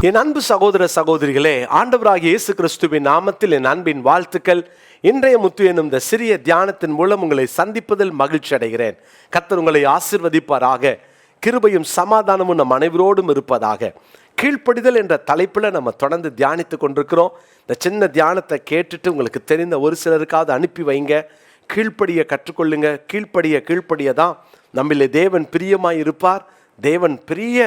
என் அன்பு சகோதர சகோதரிகளே, ஆண்டவராகிய இயேசு கிறிஸ்துவின் நாமத்தில் என் அன்பின் வாழ்த்துக்கள். இன்றைய முத்து எனும் இந்த சிறிய தியானத்தின் மூலம் உங்களை சந்திப்பதில் மகிழ்ச்சி அடைகிறேன். கர்த்தர் உங்களை ஆசீர்வதிப்பாராக. கிருபையும் சமாதானமும் நம் அனைவரோடும் இருப்பதாக. கீழ்ப்படிதல் என்ற தலைப்பில் நம்ம தொடர்ந்து தியானித்து கொண்டிருக்கிறோம். இந்த சின்ன தியானத்தை கேட்டுட்டு உங்களுக்கு தெரிந்த ஒரு சிலருக்காவது அனுப்பி வைங்க. கீழ்ப்படிய கற்றுக்கொள்ளுங்க. கீழ்ப்படிய தான் நம்மளே தேவன் பிரியமாய் இருப்பார். தேவன் பெரிய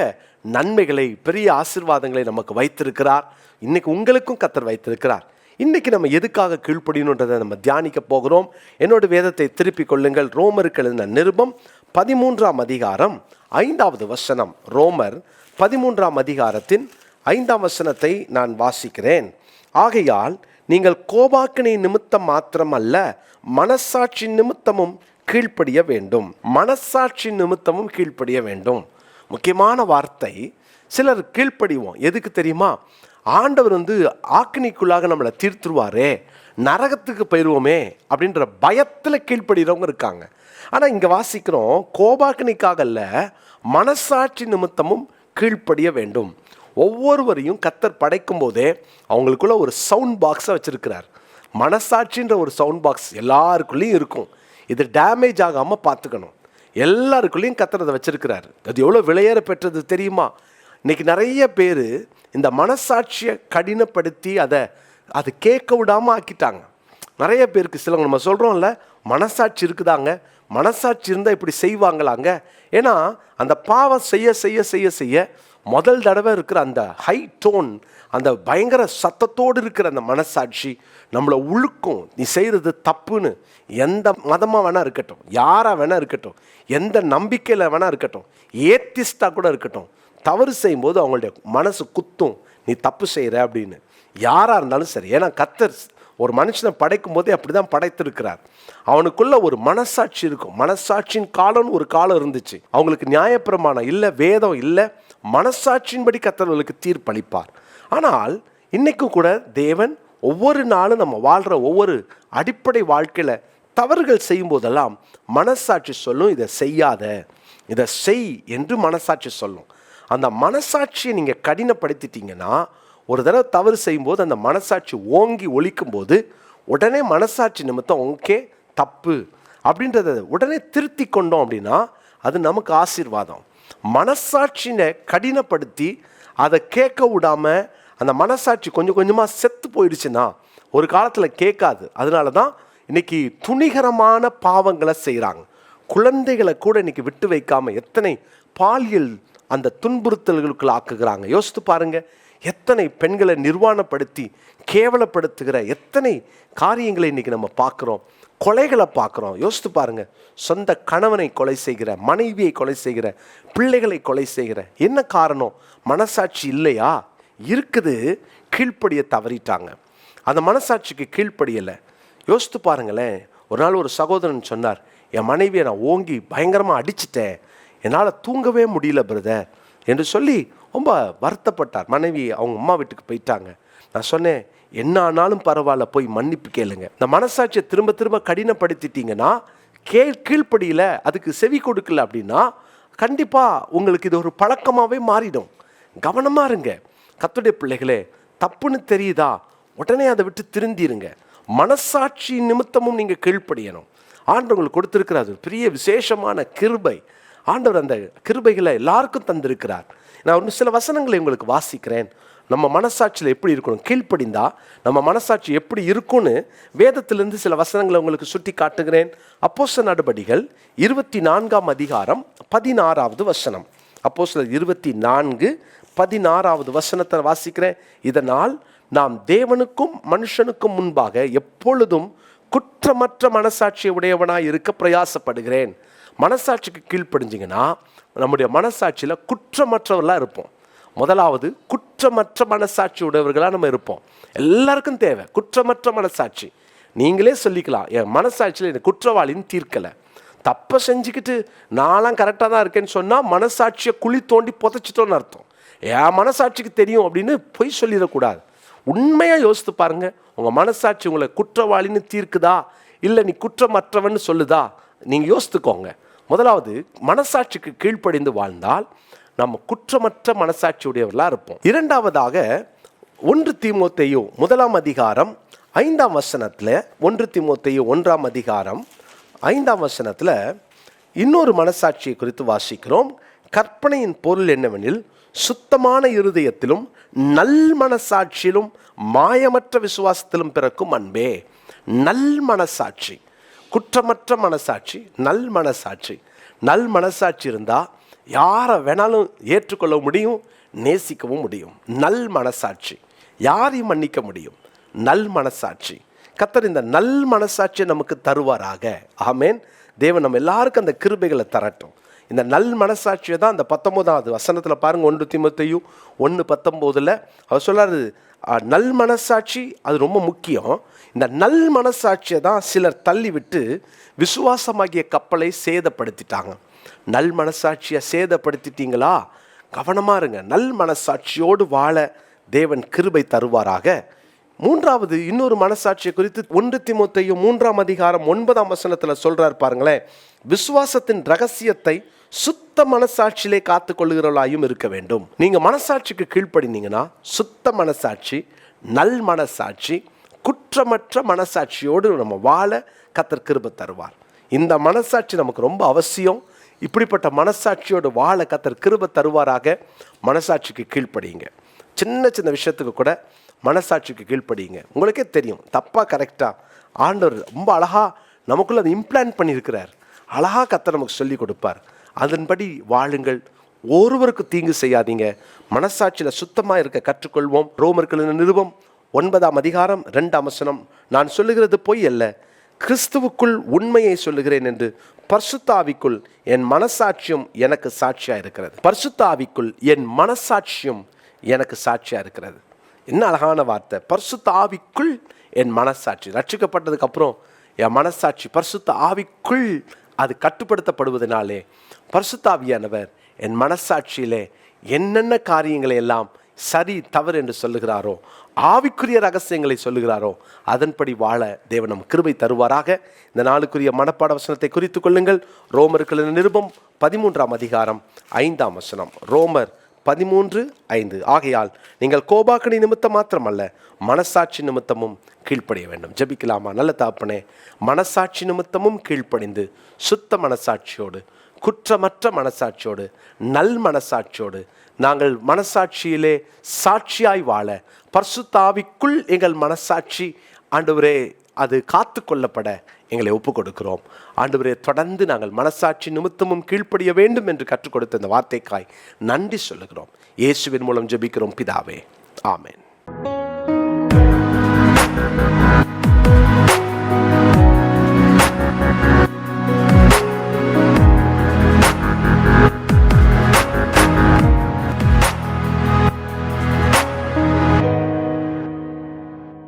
நன்மைகளை, பெரிய ஆசீர்வாதங்களை நமக்கு வைத்திருக்கிறார். இன்னைக்கு உங்களுக்கும் கர்த்தர் வைத்திருக்கிறார். இன்னைக்கு நம்ம எதுக்காக கீழ்ப்படியணுன்றதை நம்ம தியானிக்க போகிறோம். என்னோட வேதத்தை திருப்பிக் கொள்ளுங்கள். ரோமருக்கு எழுதின நிருபம் 13ஆம் அதிகாரம் 5வது வசனம். ரோமர் 13ஆம் அதிகாரத்தின் 5ஆம் வசனத்தை நான் வாசிக்கிறேன். ஆகையால் நீங்கள் கோபாக்கினை நிமித்தம் மாத்திரமல்ல, மனசாட்சி நிமித்தமும் கீழ்ப்படிய வேண்டும். மனசாட்சி நிமித்தமும் கீழ்ப்படிய வேண்டும். முக்கியமான வார்த்தை. சிலர் கீழ்ப்படிவோம். எதுக்கு தெரியுமா? ஆண்டவர் ஆக்கினிக்குள்ளாக நம்மளை தீர்த்துருவாரே, நரகத்துக்கு போயிடுவோமே அப்படின்ற பயத்தில் கீழ்ப்படுகிறவங்க இருக்காங்க. ஆனால் இங்கே வாசிக்கிறோம், கோபாக்கினிக்காக அல்ல, மனசாட்சி நிமித்தமும் கீழ்ப்படிய வேண்டும். ஒவ்வொருவரையும் கர்த்தர் படைக்கும் போதே அவங்களுக்குள்ள ஒரு சவுண்ட் பாக்ஸை வச்சிருக்கிறார். மனசாட்சின்ற ஒரு சவுண்ட் பாக்ஸ் எல்லாருக்குள்ளேயும் இருக்கும். இது டேமேஜ் ஆகாமல் பார்த்துக்கணும். எல்லாருக்குள்ளேயும் கர்த்தர் அதை வச்சிருக்கிறார். அது எவ்வளோ விலையேற பெற்றது தெரியுமா? இன்னைக்கு நிறைய பேர் இந்த மனசாட்சியை கடினப்படுத்தி அதை கேட்க விடாமல் ஆக்கிட்டாங்க. நிறைய பேருக்கு சிலவங்க நம்ம சொல்கிறோம்ல, மனசாட்சி இருக்குதாங்க, மனசாட்சி இருந்தால் இப்படி செய்வாங்களாங்க. ஏன்னா அந்த பாவம் செய்ய செய்ய செய்ய செய்ய முதல் தடவை இருக்கிற அந்த ஹை டோன், அந்த பயங்கர சத்தத்தோடு இருக்கிற அந்த மனசாட்சி நம்மளை உழுக்கும். நீ செய்கிறது தப்புன்னு. எந்த மதமாக வேணா இருக்கட்டும், யாராக வேணா இருக்கட்டும், எந்த நம்பிக்கையில் வேணா இருக்கட்டும், ஏத்திஸ்டாக கூட இருக்கட்டும், தவறு செய்யும்போது அவங்களுடைய மனசு குத்தும், நீ தப்பு செய்கிற அப்படின்னு. யாராக இருந்தாலும் சரி. ஏன்னா கர்த்தர் ஒரு மனுஷனை படைக்கும் போதே அப்படி தான் படைத்திருக்கிறார். அவனுக்குள்ள ஒரு மனசாட்சி இருக்கும். மனசாட்சியின் காலம்னு ஒரு காலம் இருந்துச்சு. அவங்களுக்கு நியாயப்பிரமாணம் இல்லை, வேதம் இல்லை, மனசாட்சியின்படி கர்த்தர்களுக்கு தீர்ப்பளிப்பார். ஆனால் இன்னைக்கும் கூட தேவன் ஒவ்வொரு நாளும் நம்ம வாழ்கிற ஒவ்வொரு அடிப்படை வாழ்க்கையில் தவறுகள் செய்யும் போதெல்லாம் மனசாட்சி சொல்லும், இதை செய்யாத, இதை செய் என்று மனசாட்சி சொல்லும். அந்த மனசாட்சியை நீங்கள் கடினப்படுத்திட்டீங்கன்னா, ஒரு தடவை தவறு செய்யும்போது அந்த மனசாட்சி ஓங்கி ஒலிக்கும் போது உடனே மனசாட்சி நிமித்தம் ஓகே தப்பு அப்படின்றத உடனே திருத்தி கொண்டோம் அப்படின்னா அது நமக்கு ஆசீர்வாதம். மனசாட்சியை கடினப்படுத்தி அதை கேட்க விடாமல் அந்த மனசாட்சி கொஞ்சம் கொஞ்சமாக செத்து போயிடுச்சுன்னா ஒரு காலத்தில் கேட்காது. அதனால தான் இன்னைக்கு துணிகரமான பாவங்களை செய்கிறாங்க. குழந்தைகளை கூட இன்னைக்கு விட்டு வைக்காமல் எத்தனை பாலியல் அந்த துன்புறுத்தல்களுக்குள்ள ஆக்குகிறாங்க. யோசித்து பாருங்க. எத்தனை பெண்களை நிர்வாணப்படுத்தி கேவலப்படுத்துகிற எத்தனை காரியங்களை இன்னைக்கு நம்ம பார்க்குறோம். கொலைகளை பார்க்குறோம். யோசித்து பாருங்க. சொந்த கணவனை கொலை செய்கிற, மனைவியை கொலை செய்கிற, பிள்ளைகளை கொலை செய்கிற. என்ன காரணம்? மனசாட்சி இல்லையா? இருக்குது. கீழ்ப்படிய தவறிட்டாங்க. அந்த மனசாட்சிக்கு கீழ்ப்படியலை. யோசித்து பாருங்களேன். ஒரு நாள் ஒரு சகோதரன் சொன்னார், என் மனைவியை நான் ஓங்கி பயங்கரமாக அடிச்சிட்டேன், என்னால் தூங்கவே முடியல பிரதர் என்று சொல்லி ரொம்ப வருத்தப்பட்டார். மனைவி அவங்க அம்மா வீட்டுக்கு போயிட்டாங்க. நான் சொன்னேன், என்ன ஆனாலும் பரவாயில்ல, போய் மன்னிப்பு கேளுங்க. இந்த மனசாட்சியை திரும்ப திரும்ப கடினப்படுத்திட்டீங்கன்னா, கீழ்ப்படியில் அதுக்கு செவி கொடுக்கல அப்படின்னா கண்டிப்பாக உங்களுக்கு இது ஒரு பழக்கமாகவே மாறிடும். கவனமாக இருங்க கர்த்தருடைய பிள்ளைகளே. தப்புன்னு தெரியுதா, உடனே அதை விட்டு திருந்திருங்க. மனசாட்சி நிமித்தமும் நீங்கள் கீழ்ப்படியணும். ஆண்டவர் உங்களுக்கு கொடுத்திருக்கிறார் பெரிய விசேஷமான கிருபை. ஆண்டவர் அந்த கிருபைகளை எல்லாருக்கும் தந்திருக்கிறார். நான் ஒரு சில வசனங்களை உங்களுக்கு வாசிக்கிறேன். நம்ம மனசாட்சியில் எப்படி இருக்கணும், கீழ்ப்படிந்தா நம்ம மனசாட்சி எப்படி இருக்கும்னு வேதத்திலிருந்து சில வசனங்களை உங்களுக்கு சுட்டி காட்டுகிறேன். அப்போஸ்தலர் நடபடிகள் 24ஆம் அதிகாரம் 16வது வசனம். அப்போஸ்தலர் 24:16வது வசனத்தை வாசிக்கிறேன். இதனால் நாம் தேவனுக்கும் மனுஷனுக்கும் முன்பாக எப்பொழுதும் குற்றமற்ற மனசாட்சியை உடையவனாய் இருக்க பிரயாசப்படுகிறேன். மனசாட்சிக்கு கீழ்ப்படிஞ்சிங்கன்னா நம்முடைய மனசாட்சியில் குற்றமற்றவர்களாக இருப்போம். முதலாவது, குற்றமற்ற மனசாட்சி உடையவர்களாக நம்ம இருப்போம். எல்லாருக்கும் தேவை குற்றமற்ற மனசாட்சி. நீங்களே சொல்லிக்கலாம், என் மனசாட்சியில் எனக்கு குற்றவாளின்னு தீர்க்கலை, தப்பை செஞ்சுக்கிட்டு நான்லாம் கரெக்டாக தான் இருக்கேன்னு சொன்னால் மனசாட்சியை குழி தோண்டி புதைச்சிட்டோன்னு அர்த்தம். என் மனசாட்சிக்கு தெரியும் அப்படின்னு பொய் சொல்லிடக்கூடாது. உண்மையாக யோசித்து பாருங்கள். உங்கள் மனசாட்சி உங்களை குற்றவாளின்னு தீர்க்குதா, இல்லை நீ குற்றமற்றவன்னு சொல்லுதா? நீங்கள் யோசித்துக்கோங்க. முதலாவது, மனசாட்சிக்கு கீழ்ப்படிந்து வாழ்ந்தால் நம்ம குற்றமற்ற மனசாட்சியுடையவர்களாக இருப்போம். இரண்டாவதாக 1 தீமோத்தேயு 1 1 தீமோத்தேயு 1 இன்னொரு மனசாட்சியை குறித்து வாசிக்கிறோம். கற்பனையின் பொருள் என்னவெனில், சுத்தமான இருதயத்திலும் நல் மனசாட்சியிலும் மாயமற்ற விசுவாசத்திலும் பிறக்கும் அன்பே. நல் மனசாட்சி, குற்றமற்ற மனசாட்சி, நல் மனசாட்சி. நல் மனசாட்சி இருந்தால் யாரை வேணாலும் ஏற்றுக்கொள்ள முடியும், நேசிக்கவும் முடியும். நல் மனசாட்சி, யாரையும் மன்னிக்க முடியும். நல் மனசாட்சி. கர்த்தர் இந்த நல் மனசாட்சியை நமக்கு தருவாராக. ஆமேன். தேவன் நம்ம எல்லாருக்கும் அந்த கிருபைகளை தரட்டும். இந்த நல் மனசாட்சியை தான் அந்த 19வது வசனத்தில் பாருங்கள், 1 தீமோத்தேயு 1:19 அவர் சொல்றாரு, நல் மனசாட்சி அது ரொம்ப முக்கியம். இந்த நல் மனசாட்சியை தான் சிலர் தள்ளி விட்டு விசுவாசமாகிய கப்பலை சேதப்படுத்திட்டாங்க. நல் மனசாட்சியை சேதப்படுத்திட்டீங்களா? கவனமாக இருங்க. நல் மனசாட்சியோடு வாழ தேவன் கிருபை தருவாராக. மூன்றாவது இன்னொரு மனசாட்சியை குறித்து 1 தீமோத்தேயு 3:9 சொல்றார் பாருங்களேன். விசுவாசத்தின் ரகசியத்தை சுத்த மனசாட்சியிலே காத்து கொள்ளுகிறவர்களாயும் இருக்க வேண்டும். நீங்க மனசாட்சிக்கு கீழ்ப்படினீங்கன்னா சுத்த மனசாட்சி, நல் மனசாட்சி, குற்றமற்ற மனசாட்சியோடு நம்ம வாழ கர்த்தர் கிருபை தருவார். இந்த மனசாட்சி நமக்கு ரொம்ப அவசியம். இப்படிப்பட்ட மனசாட்சியோடு வாழ கர்த்தர் கிருபை தருவாராக. மனசாட்சிக்கு கீழ்ப்படியுங்க. சின்ன சின்ன விஷயத்துக்கு கூட மனசாட்சிக்கு கீழ்ப்படியுங்க. உங்களுக்கே தெரியும், தப்பா கரெக்டா ஆண்டவர் ரொம்ப அழகா நமக்குள்ள அதை இம்ப்ளான்ட் பண்ணியிருக்கிறார். அழகா கர்த்தர் நமக்கு சொல்லி கொடுப்பார். அதன்படி வாழுங்கள். ஒருவருக்கு தீங்கு செய்யாதீங்க. மனசாட்சியில் சுத்தமாக இருக்க கற்றுக்கொள்வோம். ரோமர்கள் நிருபம் 9:2 நான் சொல்லுகிறது பொய் அல்ல, கிறிஸ்துவுக்குள் உண்மையை சொல்லுகிறேன் என்று பரிசுத்த ஆவிக்குள் என் மனசாட்சியும் எனக்கு சாட்சியாக இருக்கிறது. பரிசுத்த ஆவிக்குள் என் மனசாட்சியும் எனக்கு சாட்சியாக இருக்கிறது. என்ன அழகான வார்த்தை. பரிசுத்த ஆவிக்குள் என் மனசாட்சி. ரட்சிக்கப்பட்டதுக்கு அப்புறம் என் மனசாட்சி பரிசுத்த ஆவிக்குள் அது கட்டுப்படுத்தப்படுவதனாலே பரிசுத்த ஆவியானவர் என் மனசாட்சியிலே என்னென்ன காரியங்களை எல்லாம் சரி தவறு என்று சொல்லுகிறாரோ, ஆவிக்குரிய ரகசியங்களை சொல்லுகிறாரோ, அதன்படி வாழ தேவன் நம் கிருபை தருவாராக. இந்த நாளுக்குரிய மனப்பாட வசனத்தை குறித்து கொள்ளுங்கள். ரோமர்கள் நிருபம் 13:5 ரோமர் 13:5 ஆகையால் நீங்கள் கோபாக்கனி நிமித்தம் மாத்திரமல்ல, மனசாட்சி நிமித்தமும் கீழ்ப்படிய வேண்டும். ஜெபிக்கலாமா? நல்ல தகப்பனே, மனசாட்சி நிமித்தமும் கீழ்ப்படிந்து சுத்த மனசாட்சியோடு, குற்றமற்ற மனசாட்சியோடு, நல் மனசாட்சியோடு நாங்கள் மனசாட்சியிலே சாட்சியாய் வாழ பரிசுத்த ஆவிக்குள் எங்கள் மனசாட்சி ஆண்டவரே அது காத்து கொள்ளப்பட எங்களை ஒப்பு கொடுக்கிறோம். ஆண்டவரே, தொடர்ந்து நாங்கள் மனசாட்சி நிமித்தமும் கீழ்ப்படிய வேண்டும் என்று கற்றுக் கொடுத்த இந்த வார்த்தைக்காய் நன்றி சொல்லுகிறோம். இயேசுவின் மூலம் ஜெபிக்கிறோம் பிதாவே. ஆமென்.